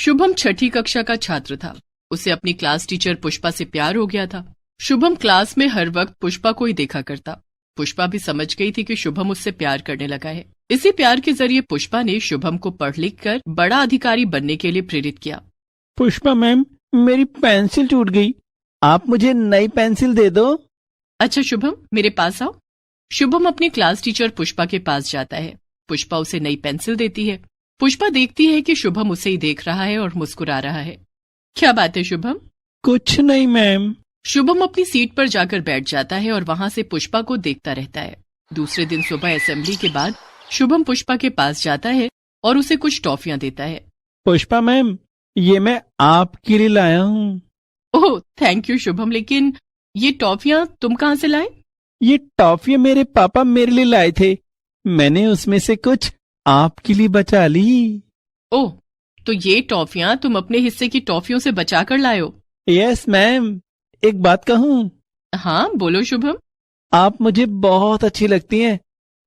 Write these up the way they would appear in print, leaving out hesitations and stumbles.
शुभम छठी कक्षा का छात्र था। उसे अपनी क्लास टीचर पुष्पा से प्यार हो गया था। शुभम क्लास में हर वक्त पुष्पा को ही देखा करता। पुष्पा भी समझ गई थी कि शुभम उससे प्यार करने लगा है। इसी प्यार के जरिए पुष्पा ने शुभम को पढ़ लिख कर बड़ा अधिकारी बनने के लिए प्रेरित किया। पुष्पा मैम, मेरी पेंसिल टूट गई, आप मुझे नई पेंसिल दे दो। अच्छा शुभम, मेरे पास आओ। शुभम अपनी क्लास टीचर पुष्पा के पास जाता है। पुष्पा उसे नई पेंसिल देती है। पुष्पा देखती है कि शुभम उसे ही देख रहा है और मुस्कुरा रहा है। क्या बात है शुभम? कुछ नहीं मैम। शुभम अपनी सीट पर जाकर बैठ जाता है और वहां से पुष्पा को देखता रहता है। दूसरे दिन सुबह असेंबली के बाद शुभम पुष्पा के पास जाता है और उसे कुछ टॉफियां देता है। पुष्पा मैम, ये मैं आपके लिए लाया हूँ। ओह थैंक यू शुभम, लेकिन ये टॉफियां तुम कहाँ से लाए? ये टॉफियां मेरे पापा मेरे लिए लाए थे, मैंने उसमें से कुछ आपके लिए बचा ली। ओह, तो ये टॉफियां तुम अपने हिस्से की टॉफियों से बचा कर लाए हो? Yes ma'am. एक बात कहूँ? हाँ बोलो शुभम। आप मुझे बहुत अच्छी लगती हैं,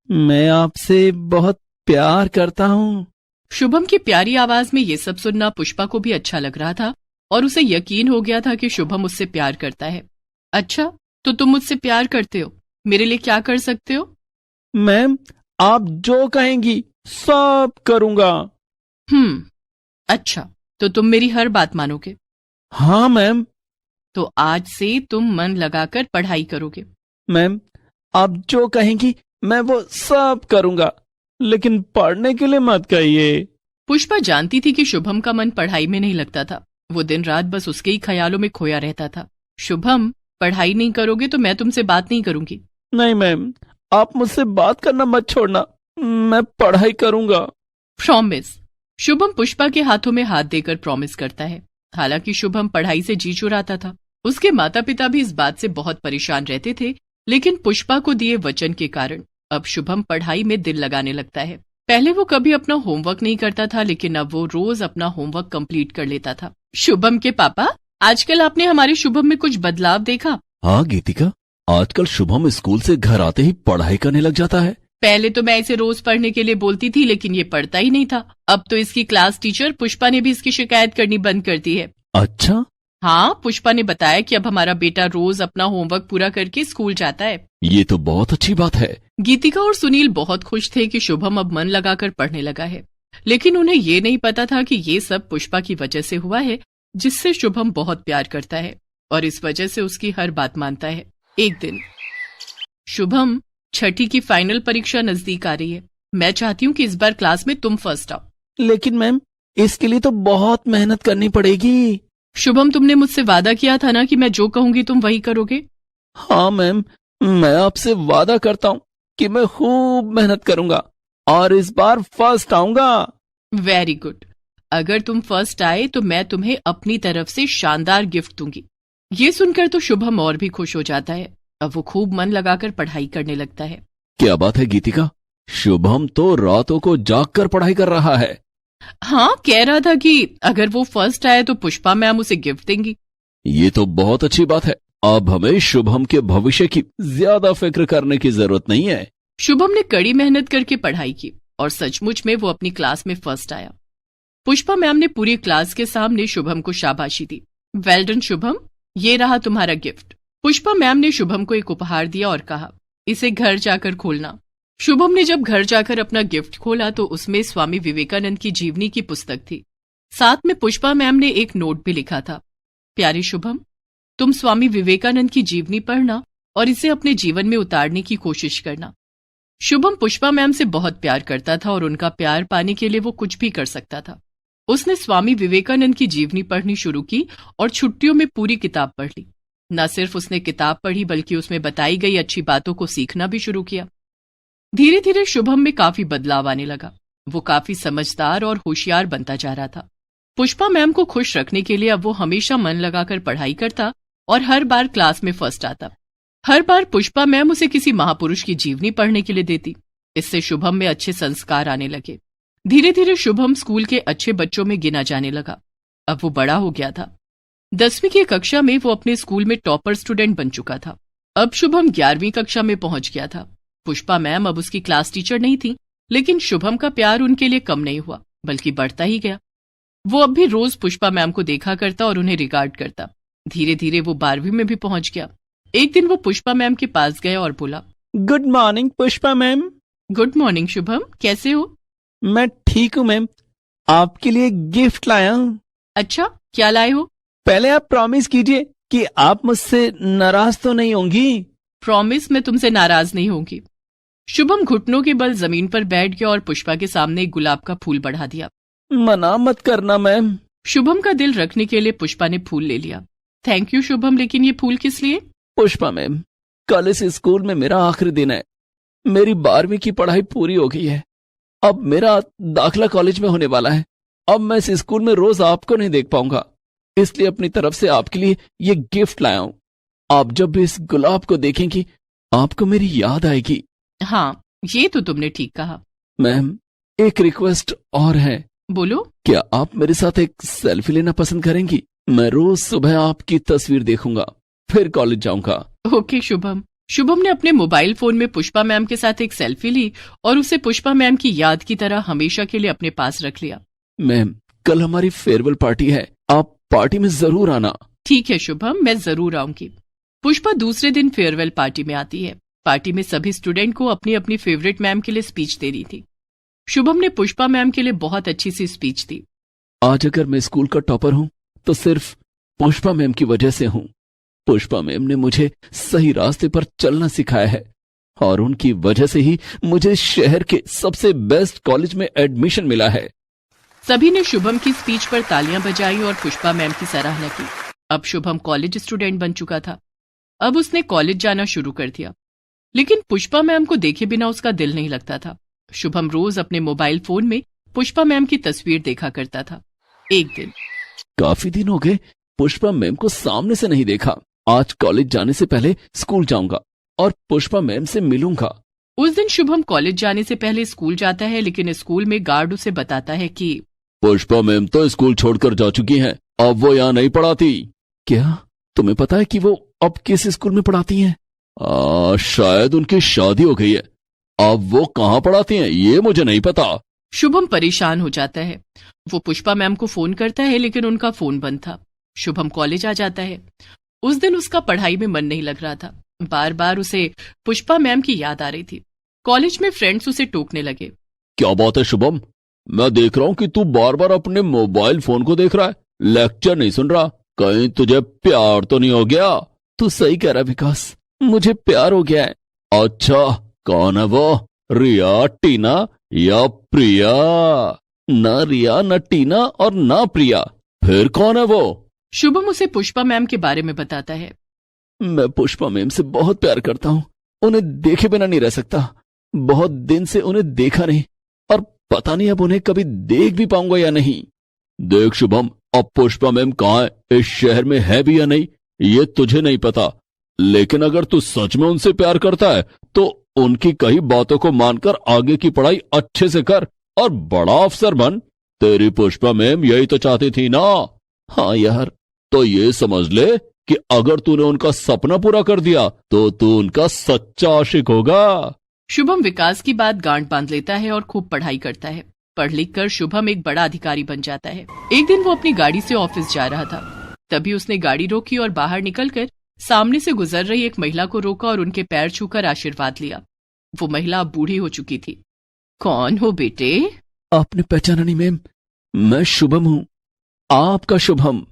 मैं आपसे बहुत प्यार करता हूँ। शुभम की प्यारी आवाज में ये सब सुनना पुष्पा को भी अच्छा लग रहा था और उसे यकीन हो गया था कि शुभम उससे प्यार करता है। अच्छा, तो तुम मुझसे प्यार करते हो, मेरे लिए क्या कर सकते हो? मैम, आप जो कहेंगी सब करूँगा। अच्छा, तो तुम मेरी हर बात मानोगे? हाँ मैम। तो आज से तुम मन लगाकर पढ़ाई करोगे? मैम, आप जो कहेंगी मैं वो सब करूँगा, लेकिन पढ़ने के लिए मत कहिए। पुष्पा जानती थी कि शुभम का मन पढ़ाई में नहीं लगता था। वो दिन रात बस उसके ही ख्यालों में खोया रहता था। शुभम, पढ़ाई नहीं करोगे तो मैं तुमसे बात नहीं करूंगी। नहीं मैम, आप मुझसे बात करना मत छोड़ना, मैं पढ़ाई करूँगा। प्रॉमिस। शुभम पुष्पा के हाथों में हाथ देकर प्रॉमिस करता है। हालांकि शुभम पढ़ाई से जी चुराता था। उसके माता पिता भी इस बात से बहुत परेशान रहते थे, लेकिन पुष्पा को दिए वचन के कारण अब शुभम पढ़ाई में दिल लगाने लगता है। पहले वो कभी अपना होमवर्क नहीं करता था, लेकिन अब वो रोज अपना होमवर्क कंप्लीट कर लेता था। शुभम के पापा, आजकल आपने हमारे शुभम में कुछ बदलाव देखा? हाँ गीतिका, आजकल शुभम स्कूल से घर आते ही पढ़ाई करने लग जाता है। पहले तो मैं इसे रोज पढ़ने के लिए बोलती थी, लेकिन ये पढ़ता ही नहीं था। अब तो इसकी क्लास टीचर पुष्पा ने भी इसकी शिकायत करनी बंद कर दी है। अच्छा? हाँ, पुष्पा ने बताया कि अब हमारा बेटा रोज अपना होमवर्क पूरा करके स्कूल जाता है। ये तो बहुत अच्छी बात है। गीतिका और सुनील बहुत खुश थे कि शुभम अब मन लगाकर पढ़ने लगा है, लेकिन उन्हें ये नहीं पता था कि ये सब पुष्पा की वजह से हुआ है, जिससे शुभम बहुत प्यार करता है और इस वजह से उसकी हर बात मानता है। एक दिन, शुभम, छठी की फाइनल परीक्षा नजदीक आ रही है। मैं चाहती हूँ कि इस बार क्लास में तुम फर्स्ट आओ। लेकिन मैम, इसके लिए तो बहुत मेहनत करनी पड़ेगी। शुभम, तुमने मुझसे वादा किया था ना कि मैं जो कहूंगी तुम वही करोगे? हाँ मैम, मैं आपसे वादा करता हूँ कि मैं खूब मेहनत करूंगा और इस बार फर्स्ट आऊंगा। Very good. अगर तुम फर्स्ट आए तो मैं तुम्हें अपनी तरफ से शानदार गिफ्ट दूंगी। ये सुनकर तो शुभम और भी खुश हो जाता है। अब वो खूब मन लगाकर पढ़ाई करने लगता है। क्या बात है गीतिका, शुभम तो रातों को जागकर पढ़ाई कर रहा है। हाँ, कह रहा था कि अगर वो फर्स्ट आए तो पुष्पा मैम उसे गिफ्ट देंगी। ये तो बहुत अच्छी बात है। अब हमें शुभम के भविष्य की ज्यादा फिक्र करने की जरूरत नहीं है। शुभम ने कड़ी मेहनत करके पढ़ाई की और सचमुच में वो अपनी क्लास में फर्स्ट आया। पुष्पा मैम ने पूरी क्लास के सामने शुभम को शाबाशी दी। वेल डन शुभम, ये रहा तुम्हारा गिफ्ट। पुष्पा मैम ने शुभम को एक उपहार दिया और कहा, इसे घर जाकर खोलना। शुभम ने जब घर जाकर अपना गिफ्ट खोला तो उसमें स्वामी विवेकानंद की जीवनी की पुस्तक थी। साथ में पुष्पा मैम ने एक नोट भी लिखा था, प्यारे शुभम, तुम स्वामी विवेकानंद की जीवनी पढ़ना और इसे अपने जीवन में उतारने की कोशिश करना। शुभम पुष्पा मैम से बहुत प्यार करता था और उनका प्यार पाने के लिए वो कुछ भी कर सकता था। उसने स्वामी विवेकानंद की जीवनी पढ़नी शुरू की और छुट्टियों में पूरी किताब पढ़ ली। न सिर्फ उसने किताब पढ़ी बल्कि उसमें बताई गई अच्छी बातों को सीखना भी शुरू किया। धीरे धीरे शुभम में काफी बदलाव आने लगा। वो काफी समझदार और होशियार बनता जा रहा था। पुष्पा मैम को खुश रखने के लिए अब वो हमेशा मन लगाकर पढ़ाई करता और हर बार क्लास में फर्स्ट आता। हर बार पुष्पा मैम उसे किसी महापुरुष की जीवनी पढ़ने के लिए देती। इससे शुभम में अच्छे संस्कार आने लगे। धीरे धीरे शुभम स्कूल के अच्छे बच्चों में गिना जाने लगा। अब वो बड़ा हो गया था। 10वीं की कक्षा में वो अपने स्कूल में टॉपर स्टूडेंट बन चुका था। अब शुभम 11वीं कक्षा में पहुंच गया था। पुष्पा मैम अब उसकी क्लास टीचर नहीं थी, लेकिन शुभम का प्यार उनके लिए कम नहीं हुआ बल्कि बढ़ता ही गया। वो अब भी रोज पुष्पा मैम को देखा करता और उन्हें रिगार्ड करता। धीरे धीरे वो 12वीं में भी पहुंच गया। एक दिन वो पुष्पा मैम के पास गया और बोला, good morning Pushpa ma'am. Good morning Shubham, कैसे हो? मैं ठीक हूँ मैम, आपके लिए गिफ्ट लाया हूँ। अच्छा, क्या लाए हो? पहले आप प्रॉमिस कीजिए कि आप मुझसे नाराज तो नहीं होंगी। प्रॉमिस, मैं तुमसे नाराज नहीं होंगी। शुभम घुटनों के बल जमीन पर बैठ गया और पुष्पा के सामने एक गुलाब का फूल बढ़ा दिया। मना मत करना मैम। शुभम का दिल रखने के लिए पुष्पा ने फूल ले लिया। थैंक यू शुभम, लेकिन ये फूल किस लिए? पुष्पा मैम, कल इस स्कूल में मेरा आखिरी दिन है। मेरी 12वीं की पढ़ाई पूरी हो गई है। अब मेरा दाखिला कॉलेज में होने वाला है। अब मैं इस स्कूल में रोज आपको नहीं देख पाऊंगा, इसलिए अपनी तरफ से आपके लिए ये गिफ्ट लाया हूं। आप जब भी इस गुलाब को देखेंगी आपको मेरी याद आएगी। हाँ, ये तो तुमने ठीक कहा। मैम, एक रिक्वेस्ट और है। बोलो। क्या आप मेरे साथ एक सेल्फी लेना पसंद करेंगी? मैं रोज सुबह आपकी तस्वीर देखूंगा, फिर कॉलेज जाऊंगा। ओके शुभम। शुभम ने अपने मोबाइल फोन में पुष्पा मैम के साथ एक सेल्फी ली और उसे पुष्पा मैम की याद की तरह हमेशा के लिए अपने पास रख लिया। मैम, कल हमारी फेयरवेल पार्टी है, आप पार्टी में जरूर आना। ठीक है शुभम, मैं जरूर आऊंगी। पुष्पा दूसरे दिन फेयरवेल पार्टी में आती है। पार्टी में सभी स्टूडेंट को अपनी अपनी फेवरेट मैम के लिए स्पीच देनी थी। शुभम ने पुष्पा मैम के लिए बहुत अच्छी सी स्पीच दी। आज अगर मैं स्कूल का टॉपर हूं तो सिर्फ पुष्पा मैम की वजह से हूं। पुष्पा मैम ने मुझे सही रास्ते पर चलना सिखाया है और उनकी वजह से ही मुझे शहर के सबसे बेस्ट कॉलेज में एडमिशन मिला है। सभी ने शुभम की स्पीच पर तालियां बजाई और पुष्पा मैम की सराहना की। अब शुभम कॉलेज स्टूडेंट बन चुका था। अब उसने कॉलेज जाना शुरू कर दिया, लेकिन पुष्पा मैम को देखे बिना उसका दिल नहीं लगता था। शुभम रोज अपने मोबाइल फोन में पुष्पा मैम की तस्वीर देखा करता था। एक दिन, काफी दिन हो गए पुष्पा मैम को सामने से नहीं देखा। आज कॉलेज जाने से पहले स्कूल जाऊंगा और पुष्पा मैम से मिलूंगा। उस दिन शुभम कॉलेज जाने से पहले स्कूल जाता है, लेकिन स्कूल में गार्ड उसे बताता है कि पुष्पा मैम तो स्कूल छोड़कर जा चुकी हैं, अब वो यहाँ नहीं पढ़ाती। क्या तुम्हें पता है कि वो अब किस स्कूल में पढ़ाती हैं? शायद उनकी शादी हो गई है। अब वो कहाँ पढ़ाती हैं ये मुझे नहीं पता। शुभम परेशान हो जाता है। वो पुष्पा मैम को फोन करता है, लेकिन उनका फोन बंद था। शुभम कॉलेज आ जाता है। उस दिन उसका पढ़ाई में मन नहीं लग रहा था। बार बार उसे पुष्पा मैम की याद आ रही थी। कॉलेज में फ्रेंड्स उसे टोकने लगे। क्या बात है शुभम, मैं देख रहा हूँ कि तू बार बार अपने मोबाइल फोन को देख रहा है, लेक्चर नहीं सुन रहा। कहीं तुझे प्यार तो नहीं हो गया? तू सही कह रहा विकास, मुझे प्यार हो गया है। अच्छा, कौन है वो? रिया, टीना या प्रिया? ना रिया, ना टीना और ना प्रिया। फिर कौन है वो? शुभम उसे पुष्पा मैम के बारे में बताता है। मैं पुष्पा मैम से बहुत प्यार करता हूँ, उन्हें देखे बिना नहीं रह सकता। बहुत दिन से उन्हें देखा नहीं और पता नहीं अब उन्हें कभी देख भी पाऊंगा या नहीं। देख शुभम, अब पुष्पा मैम कहाँ है, इस शहर में है भी या नहीं ये तुझे नहीं पता, लेकिन अगर तू सच में उनसे प्यार करता है तो उनकी कई बातों को मानकर आगे की पढ़ाई अच्छे से कर और बड़ा अफसर बन। तेरी पुष्पा मैम यही तो चाहती थी ना? हाँ यार। तो ये समझ ले कि अगर तूने उनका सपना पूरा कर दिया तो तू उनका सच्चा आशिक होगा। शुभम विकास की बात गांठ बांध लेता है और खूब पढ़ाई करता है। पढ़ लिख कर शुभम एक बड़ा अधिकारी बन जाता है। एक दिन वो अपनी गाड़ी से ऑफिस जा रहा था। तभी उसने गाड़ी रोकी और बाहर निकलकर सामने से गुजर रही एक महिला को रोका और उनके पैर छूकर आशीर्वाद लिया। वो महिला अब बूढ़ी हो चुकी थी। कौन हो बेटे? आपने पहचाना नहीं मैम, मैं शुभम हूँ, आपका शुभम।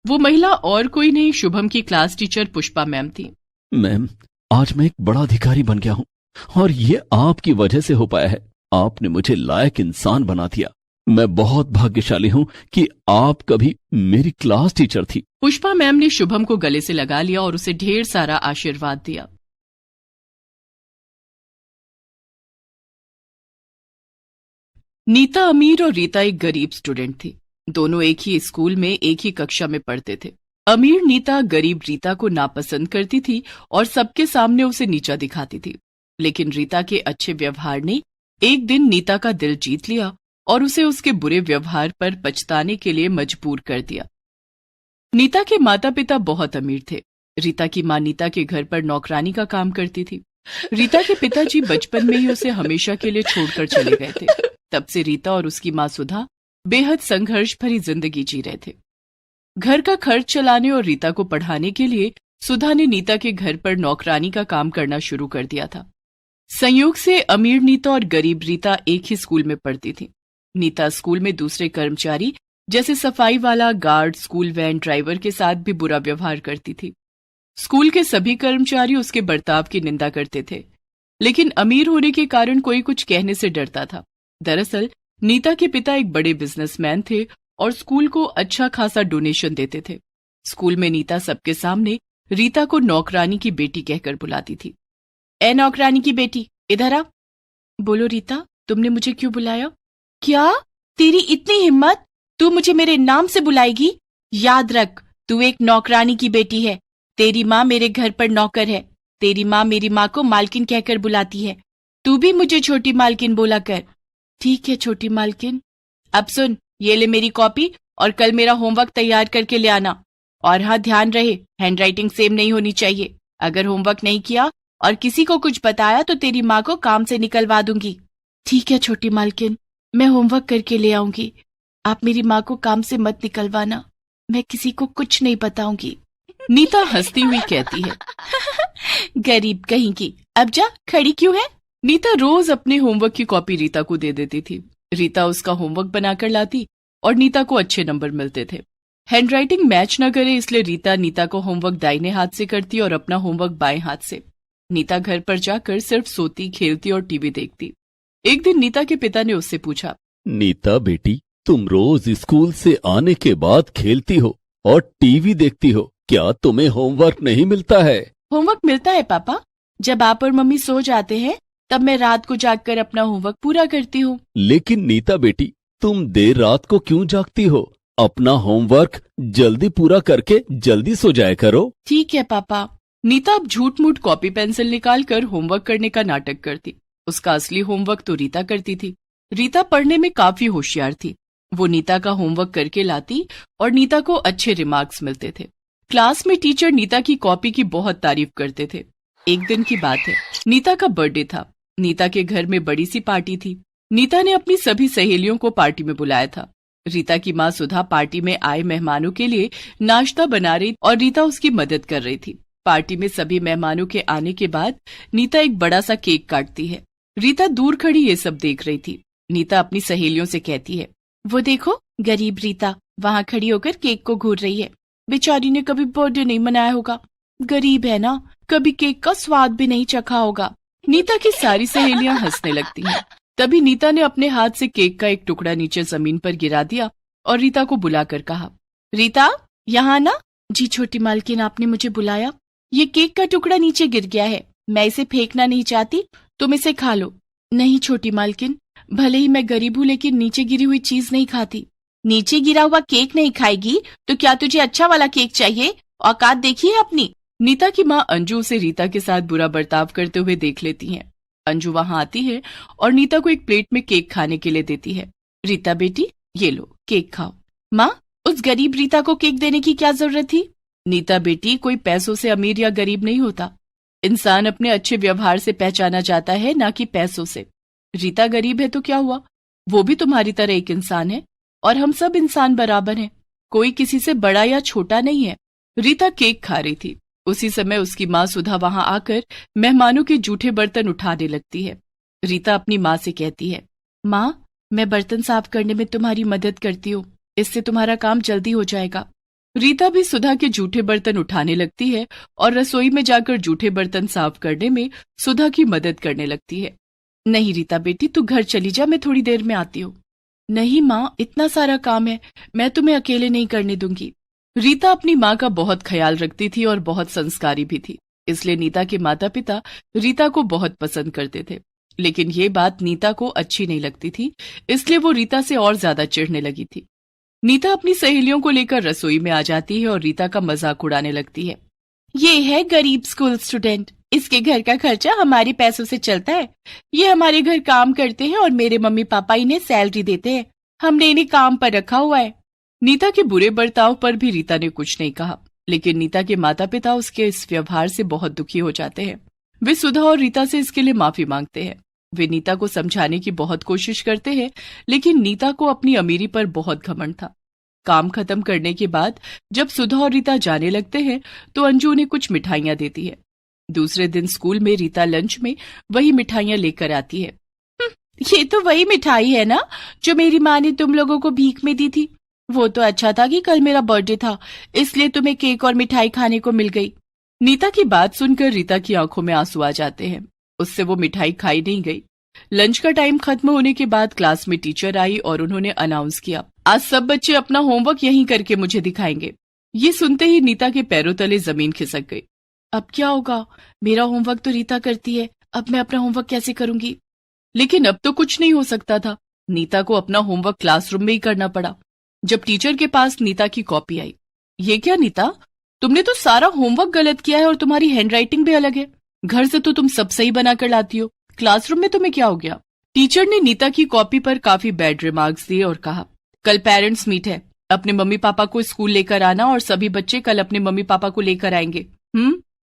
वो महिला और कोई नहीं, शुभम की क्लास टीचर पुष्पा मैम थी। मैम, आज मैं एक बड़ा अधिकारी बन गया हूँ और ये आपकी वजह से हो पाया है। आपने मुझे लायक इंसान बना दिया। मैं बहुत भाग्यशाली हूँ कि आप कभी मेरी क्लास टीचर थी। पुष्पा मैम ने शुभम को गले से लगा लिया और उसे ढेर सारा आशीर्वाद दिया। नीता अमीर और रीता एक गरीब स्टूडेंट थी। दोनों एक ही स्कूल में एक ही कक्षा में पढ़ते थे। अमीर नीता गरीब रीता को नापसंद करती थी और सबके सामने उसे नीचा दिखाती थी। लेकिन रीता के अच्छे व्यवहार ने एक दिन नीता का दिल जीत लिया और उसे उसके बुरे व्यवहार पर पछताने के लिए मजबूर कर दिया। नीता के माता पिता बहुत अमीर थे। रीता की मां नीता के घर पर नौकरानी का काम करती थी। रीता के पिताजी बचपन में ही उसे हमेशा के लिए छोड़कर चले गए थे। तब से रीता और उसकी मां सुधा बेहद संघर्ष भरी जिंदगी जी रहे थे। घर का खर्च चलाने और रीता को पढ़ाने के लिए सुधा ने नीता के घर पर नौकरानी का काम करना शुरू कर दिया था। संयोग से अमीर नीता और गरीब रीता एक ही स्कूल में पढ़ती थी। नीता स्कूल में दूसरे कर्मचारी जैसे सफाई वाला, गार्ड, स्कूल वैन ड्राइवर के साथ भी बुरा व्यवहार करती थी। स्कूल के सभी कर्मचारी उसके बर्ताव की निंदा करते थे, लेकिन अमीर होने के कारण कोई कुछ कहने से डरता था। दरअसल नीता के पिता एक बड़े बिजनेसमैन थे और स्कूल को अच्छा खासा डोनेशन देते थे। स्कूल में नीता सबके सामने रीता को नौकरानी की बेटी कहकर बुलाती थी। ए नौकरानी की बेटी, इधर आ। बोलो रीता, तुमने मुझे क्यों बुलाया? क्या तेरी इतनी हिम्मत, तू मुझे मेरे नाम से बुलाएगी? याद रख, तू एक नौकरानी की बेटी है। तेरी माँ मेरे घर पर नौकर है। तेरी माँ मेरी माँ को मालकिन कहकर बुलाती है। तू भी मुझे छोटी मालकिन बोला कर। ठीक है छोटी मालकिन। अब सुन, ये ले मेरी कॉपी और कल मेरा होमवर्क तैयार करके ले आना। और हाँ, ध्यान रहे, हैंडराइटिंग सेम नहीं होनी चाहिए। अगर होमवर्क नहीं किया और किसी को कुछ बताया तो तेरी माँ को काम से निकलवा दूंगी। ठीक है छोटी मालकिन, मैं होमवर्क करके ले आऊंगी। आप मेरी माँ को काम से मत निकलवाना, मैं किसी को कुछ नहीं बताऊंगी। नीता हंसती हुई कहती है। गरीब कहीं की, अब जा, खड़ी क्यों है? नीता रोज अपने होमवर्क की कॉपी रीता को दे देती थी। रीता उसका होमवर्क बनाकर लाती और नीता को अच्छे नंबर मिलते थे। हैंडराइटिंग मैच न करे इसलिए रीता नीता को होमवर्क दाहिने हाथ से करती और अपना होमवर्क बाएं हाथ से। नीता घर पर जाकर सिर्फ सोती, खेलती और टीवी देखती। एक दिन नीता के पिता ने उससे पूछा, नीता बेटी, तुम रोज स्कूल से आने के बाद खेलती हो और टीवी देखती हो, क्या तुम्हें होमवर्क नहीं मिलता है? होमवर्क मिलता है पापा, जब आप और मम्मी सो जाते हैं तब मैं रात को जागकर अपना होमवर्क पूरा करती हूँ। लेकिन नीता बेटी, तुम देर रात को क्यों जागती हो? अपना होमवर्क जल्दी पूरा करके जल्दी सो जाया करो। ठीक है पापा। नीता अब झूठ मूठ कॉपी पेंसिल निकाल कर होमवर्क करने का नाटक करती। उसका असली होमवर्क तो रीता करती थी। रीता पढ़ने में काफी होशियार थी। वो नीता का होमवर्क करके लाती और नीता को अच्छे रिमार्क्स मिलते थे। क्लास में टीचर नीता की कॉपी की बहुत तारीफ करते थे। एक दिन की बात है, नीता का बर्थडे था। नीता के घर में बड़ी सी पार्टी थी। नीता ने अपनी सभी सहेलियों को पार्टी में बुलाया था। रीता की माँ सुधा पार्टी में आए मेहमानों के लिए नाश्ता बना रही और रीता उसकी मदद कर रही थी। पार्टी में सभी मेहमानों के आने के बाद नीता एक बड़ा सा केक काटती है। रीता दूर खड़ी ये सब देख रही थी। नीता अपनी सहेलियों से कहती है, वो देखो गरीब रीता वहाँ खड़ी होकर केक को घूर रही है। बेचारी ने कभी बर्थडे नहीं मनाया होगा, गरीब है ना, कभी केक का स्वाद भी नहीं चखा होगा। नीता की सारी सहेलियां हंसने लगती हैं। तभी नीता ने अपने हाथ से केक का एक टुकड़ा नीचे जमीन पर गिरा दिया और रीता को बुलाकर कहा, रीता यहाँ ना। जी छोटी मालकिन, आपने मुझे बुलाया? ये केक का टुकड़ा नीचे गिर गया है, मैं इसे फेंकना नहीं चाहती, तुम इसे खा लो। नहीं छोटी मालकिन, भले ही मैं गरीब हूँ लेकिन नीचे गिरी हुई चीज नहीं खाती। नीचे गिरा हुआ केक नहीं खाएगी तो क्या तुझे अच्छा वाला केक चाहिए? औकात देखिए अपनी। नीता की माँ अंजू उसे रीता के साथ बुरा बर्ताव करते हुए देख लेती हैं। अंजू वहां आती है और नीता को एक प्लेट में केक खाने के लिए देती है। रीता बेटी, ये लो केक खाओ। माँ, उस गरीब रीता को केक देने की क्या जरूरत थी? नीता बेटी, कोई पैसों से अमीर या गरीब नहीं होता। इंसान अपने अच्छे व्यवहार से पहचाना जाता है, ना कि पैसों से। रीता गरीब है तो क्या हुआ, वो भी तुम्हारी तरह एक इंसान है और हम सब इंसान बराबर हैं। कोई किसी से बड़ा या छोटा नहीं है। रीता केक खा रही थी। उसी समय उसकी माँ सुधा वहां आकर मेहमानों के जूठे बर्तन उठाने लगती है। रीता अपनी माँ से कहती है, माँ, मैं बर्तन साफ करने में तुम्हारी मदद करती हूँ, इससे तुम्हारा काम जल्दी हो जाएगा। रीता भी सुधा के जूठे बर्तन उठाने लगती है और रसोई में जाकर जूठे बर्तन साफ करने में सुधा की मदद करने लगती है। नहीं रीता बेटी, तू घर चली जा, मैं थोड़ी देर में आती हूँ। नहीं माँ, इतना सारा काम है, मैं तुम्हें अकेले नहीं करने दूंगी। रीता अपनी माँ का बहुत ख्याल रखती थी और बहुत संस्कारी भी थी, इसलिए नीता के माता पिता रीता को बहुत पसंद करते थे। लेकिन ये बात नीता को अच्छी नहीं लगती थी, इसलिए वो रीता से और ज्यादा चिढ़ने लगी थी। नीता अपनी सहेलियों को लेकर रसोई में आ जाती है और रीता का मजाक उड़ाने लगती है। ये है गरीब स्कूल स्टूडेंट, इसके घर का खर्चा हमारे पैसों से चलता है। ये हमारे घर काम करते हैं और मेरे मम्मी पापा इन्हें सैलरी देते हैं, हमने इन्हें काम पर रखा हुआ है। नीता के बुरे बर्ताव पर भी रीता ने कुछ नहीं कहा, लेकिन नीता के माता पिता उसके इस व्यवहार से बहुत दुखी हो जाते हैं। वे सुधा और रीता से इसके लिए माफी मांगते हैं। वे नीता को समझाने की बहुत कोशिश करते हैं, लेकिन नीता को अपनी अमीरी पर बहुत घमंड था। काम खत्म करने के बाद जब सुधा और रीता जाने लगते हैं तो अंजू उन्हें कुछ मिठाइयां देती है। दूसरे दिन स्कूल में रीता लंच में वही मिठाइयां लेकर आती है। ये तो वही मिठाई है ना जो मेरी माँ ने तुम लोगों को भीख में दी थी। वो तो अच्छा था कि कल मेरा बर्थडे था, इसलिए तुम्हें केक और मिठाई खाने को मिल गई। नीता की बात सुनकर रीता की आंखों में आंसू आ जाते हैं। उससे वो मिठाई खाई नहीं गई। लंच का टाइम खत्म होने के बाद क्लास में टीचर आई और उन्होंने अनाउंस किया, आज सब बच्चे अपना होमवर्क यहीं करके मुझे दिखाएंगे। ये सुनते ही नीता के पैरों तले जमीन खिसक गई। अब क्या होगा? मेरा होमवर्क तो रीता करती है, अब मैं अपना होमवर्क कैसे करूंगी? लेकिन अब तो कुछ नहीं हो सकता था। नीता को अपना होमवर्क क्लासरूम में ही करना पड़ा। जब टीचर के पास नीता की कॉपी आई, ये क्या नीता, तुमने तो सारा होमवर्क गलत किया है और तुम्हारी हैंडराइटिंग भी अलग है। घर से तो तुम सब सही बनाकर लाती हो, क्लासरूम में तुम्हें क्या हो गया? टीचर ने नीता की कॉपी पर काफी बैड रिमार्क्स दिए और कहा, कल पेरेंट्स मीट है, अपने मम्मी पापा को स्कूल लेकर आना और सभी बच्चे कल अपने मम्मी पापा को लेकर आएंगे।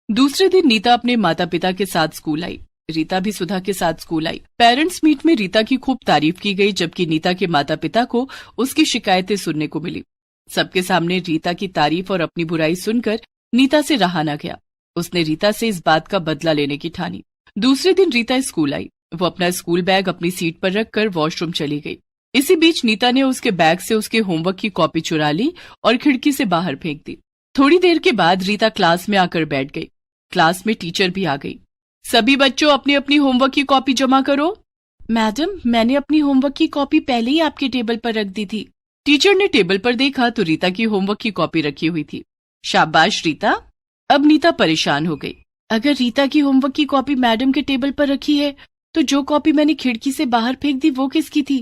दूसरे दिन नीता अपने माता पिता के साथ स्कूल आई। रीता भी सुधा के साथ स्कूल आई। पेरेंट्स मीट में रीता की खूब तारीफ की गई, जबकि नीता के माता पिता को उसकी शिकायतें सुनने को मिली। सबके सामने रीता की तारीफ और अपनी बुराई सुनकर नीता से रहा न गया। उसने रीता से इस बात का बदला लेने की ठानी। दूसरे दिन रीता स्कूल आई। वो अपना स्कूल बैग अपनी सीट पर रखकर वॉशरूम चली गई। इसी बीच नीता ने उसके बैग से उसके होमवर्क की कॉपी चुरा ली और खिड़की से बाहर फेंक दी। थोड़ी देर के बाद रीता क्लास में आकर बैठ गई। क्लास में टीचर भी आ गई। सभी बच्चों अपनी अपनी होमवर्क की कॉपी जमा करो। मैडम, मैंने अपनी होमवर्क की कॉपी पहले ही आपके टेबल पर रख दी थी। टीचर ने टेबल पर देखा तो रीता की होमवर्क की कॉपी रखी हुई थी। शाबाश रीता। अब नीता परेशान हो गई। अगर रीता की होमवर्क की कॉपी मैडम के टेबल पर रखी है तो जो कॉपी मैंने खिड़की से बाहर फेंक दी वो किसकी थी?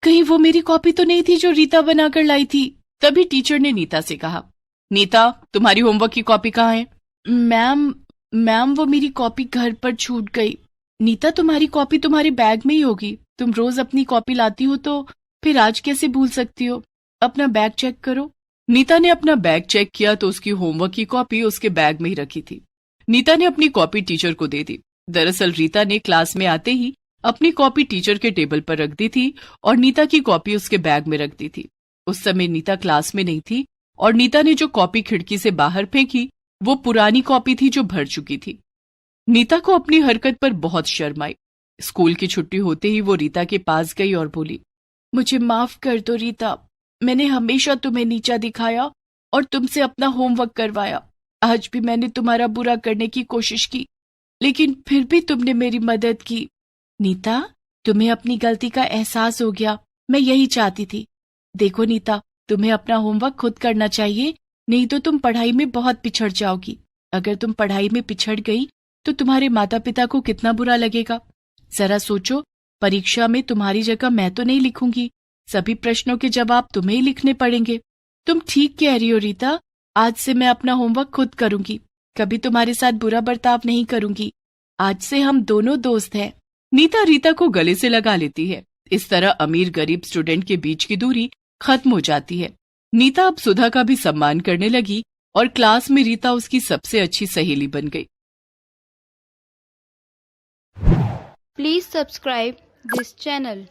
कहीं वो मेरी कॉपी तो नहीं थी जो रीता बनाकर लाई थी? तभी टीचर ने नीता से कहा, नीता, तुम्हारी होमवर्क की कॉपी कहाँ है? मैम वो मेरी कॉपी घर पर छूट गई। नीता, तुम्हारी कॉपी तुम्हारे बैग में ही होगी। तुम रोज अपनी कॉपी लाती हो तो फिर आज कैसे भूल सकती हो? अपना बैग चेक करो। नीता ने अपना बैग चेक किया तो उसकी होमवर्क की कॉपी उसके बैग में ही रखी थी। नीता ने अपनी कॉपी टीचर को दे दी। दरअसल रीता ने क्लास में आते ही अपनी कॉपी टीचर के टेबल पर रख दी थी और नीता की कॉपी उसके बैग में रख दी थी। उस समय नीता क्लास में नहीं थी और नीता ने जो कॉपी खिड़की से बाहर फेंकी वो पुरानी कॉपी थी जो भर चुकी थी। नीता को अपनी हरकत पर बहुत शर्म आई। स्कूल की छुट्टी होते ही वो रीता के पास गई और बोली, मुझे माफ कर दो रीता, मैंने हमेशा तुम्हें नीचा दिखाया और तुमसे अपना होमवर्क करवाया। आज भी मैंने तुम्हारा बुरा करने की कोशिश की, लेकिन फिर भी तुमने मेरी मदद की। नीता, तुम्हें अपनी गलती का एहसास हो गया, मैं यही चाहती थी। देखो नीता, तुम्हें अपना होमवर्क खुद करना चाहिए, नहीं तो तुम पढ़ाई में बहुत पिछड़ जाओगी। अगर तुम पढ़ाई में पिछड़ गई तो तुम्हारे माता पिता को कितना बुरा लगेगा। जरा सोचो, परीक्षा में तुम्हारी जगह मैं तो नहीं लिखूंगी, सभी प्रश्नों के जवाब तुम्हें ही लिखने पड़ेंगे। तुम ठीक कह रही हो रीता, आज से मैं अपना होमवर्क खुद करूंगी, कभी तुम्हारे साथ बुरा बर्ताव नहीं करूंगी। आज से हम दोनों दोस्त हैं। नीता रीता को गले से लगा लेती है। इस तरह अमीर गरीब स्टूडेंट के बीच की दूरी खत्म हो जाती है। नीता अब सुधा का भी सम्मान करने लगी और क्लास में रीता उसकी सबसे अच्छी सहेली बन गई। Please subscribe this channel.